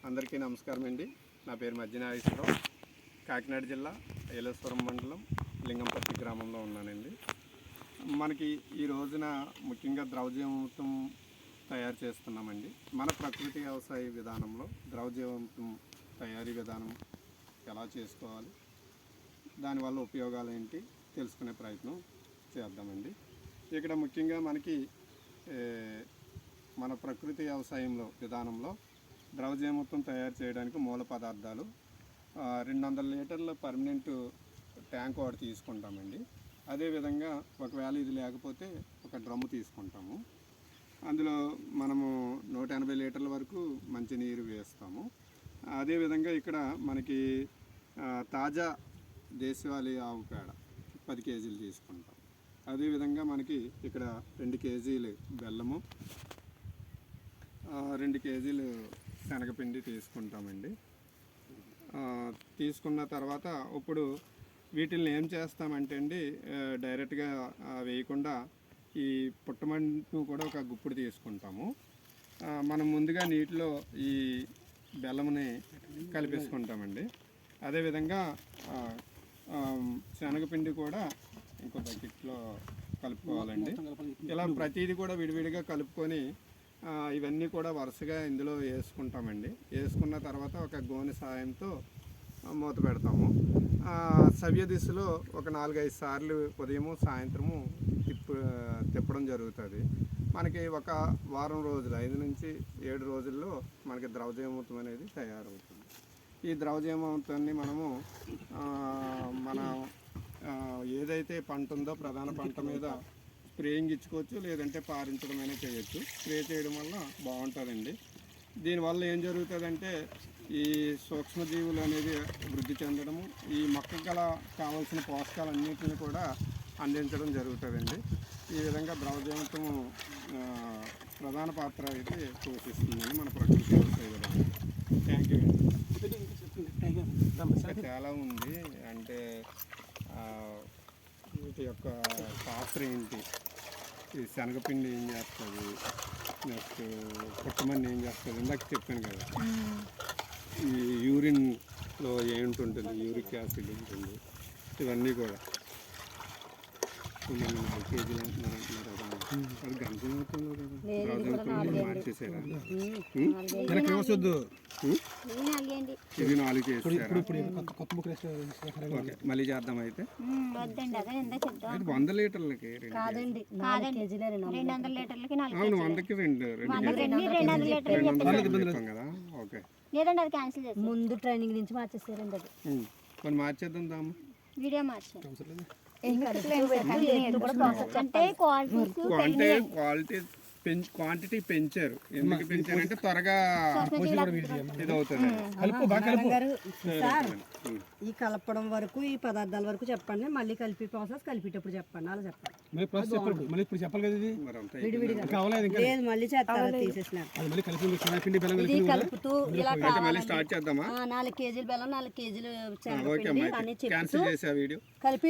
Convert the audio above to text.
అందరికీ నమస్కారం అండి. నా పేరు మధ్యనాగేశ్వరరావు. కాకినాడ జిల్లా ఏలేశ్వరం మండలం లింగంపర్తి గ్రామంలో ఉన్నానండి. మనకి ఈ రోజున ముఖ్యంగా ద్రవజీవామృతం తయారు చేస్తున్నామండి. మన ప్రకృతి వ్యవసాయ విధానంలో ద్రవజీవామృతం తయారీ విధానం ఎలా చేసుకోవాలి, దానివల్ల ఉపయోగాలు ఏంటి తెలుసుకునే ప్రయత్నం చేద్దామండి. ఇక్కడ ముఖ్యంగా మనకి మన ప్రకృతి వ్యవసాయంలో విధానంలో ద్రవజీవామృతం తయారు చేయడానికి మూల పదార్థాలు 200 లీటర్ల పర్మనెంట్ ట్యాంక్ ఒకటి తీసుకుంటామండి. అదేవిధంగా ఒకవేళ ఇది లేకపోతే ఒక డ్రమ్ము తీసుకుంటాము. అందులో మనము 180 లీటర్ల వరకు మంచినీరు వేస్తాము. అదేవిధంగా ఇక్కడ మనకి తాజా దేశవాళీ ఆవు పేడ 10 కేజీలు తీసుకుంటాం. అదేవిధంగా మనకి ఇక్కడ 2 కేజీలు బెల్లము, 2 కేజీలు శనగపిండి తీసుకుంటామండి. తీసుకున్న తర్వాత ఇప్పుడు వీటిని ఏం చేస్తామంటే అండి, డైరెక్ట్గా వేయకుండా ఈ పుట్టమంటును కూడా ఒక గుప్పుడు తీసుకుంటాము. మనం ముందుగా నీటిలో ఈ బెల్లముని కలిపేసుకుంటామండి. అదేవిధంగా శనగపిండి కూడా ఇంకో బకెట్లో కలుపుకోవాలండి. ఇలా ప్రతిదీ కూడా విడివిడిగా కలుపుకొని ఇవన్నీ కూడా వరుసగా ఇందులో వేసుకుంటామండి. వేసుకున్న తర్వాత ఒక గోనె సాయంతో మూత పెడతాము. సవ్య దిశలో ఒక 4-5 సార్లు ఉదయము సాయంత్రము తిప్పడం జరుగుతుంది. మనకి ఒక వారం రోజులు 5 నుంచి 7 రోజుల్లో మనకి ద్రవజీవామృతం అనేది తయారవుతుంది. ఈ ద్రవజీవామృతాన్ని మనము మన ఏదైతే పంట ఉందో ప్రధాన పంట మీద స్ప్రేయింగ్ ఇచ్చుకోవచ్చు, లేదంటే పారించడమైనా చేయొచ్చు. స్ప్రే చేయడం వల్ల బాగుంటుందండి. దీనివల్ల ఏం జరుగుతుందంటే ఈ సూక్ష్మజీవులు అనేది వృద్ధి చెందడము, ఈ మొక్కకు గల కావాల్సిన పోషకాలన్నింటినీ కూడా అందించడం జరుగుతుందండి. ఈ విధంగా ద్రవజీవామృతము ప్రధాన పాత్ర అయితే పోషిస్తుందండి మన ప్రకృతి వ్యవసాయ విధానం. థ్యాంక్ యూ అండి. చాలా ఉంది అంటే వీటి యొక్క పాత్ర ఏంటి, ఈ శనగపిండి ఏం చేస్తుంది, నెక్స్ట్ పుట్టమన్ని ఏం చేస్తుంది, ఇందాక చెప్పాను కదా. ఈ యూరిన్లో ఏంటుంటుంది, యూరిక్ యాసిడ్ ఉంటుంది. ఇవన్నీ కూడా 4 కేజీలు అంటున్నారు అది గంజమవుతుందో కదా మార్చేసారా? ఇది 4 చేసారా? ఓకే, మళ్ళీ చేద్దాం అయితే. 100 లీటర్లకి అవును, 100కి 2 కదా. ఓకే, ముందు ట్రైనింగ్ నుంచి మార్చేసారండి. అది కొన్ని మార్చేద్దాం దాము. వీడియో మార్చాం అంటే క్వాంటిటీ పెంచారు. ఎందుకు పెంచారంటే త్వరగా ఇది అవుతుంది. ఈ కలపడం వరకు ఈ పదార్థాల వరకు చెప్పండి, మళ్ళీ కలిపి ప్రాసెస్ కలిపేటప్పుడు చెప్పండి, అలా చెప్పండి. మళ్ళీ చేస్తారు కలుపుతూ ఇలా 4 కేజీలు బెల్లం 4 కేజీలు కలిపి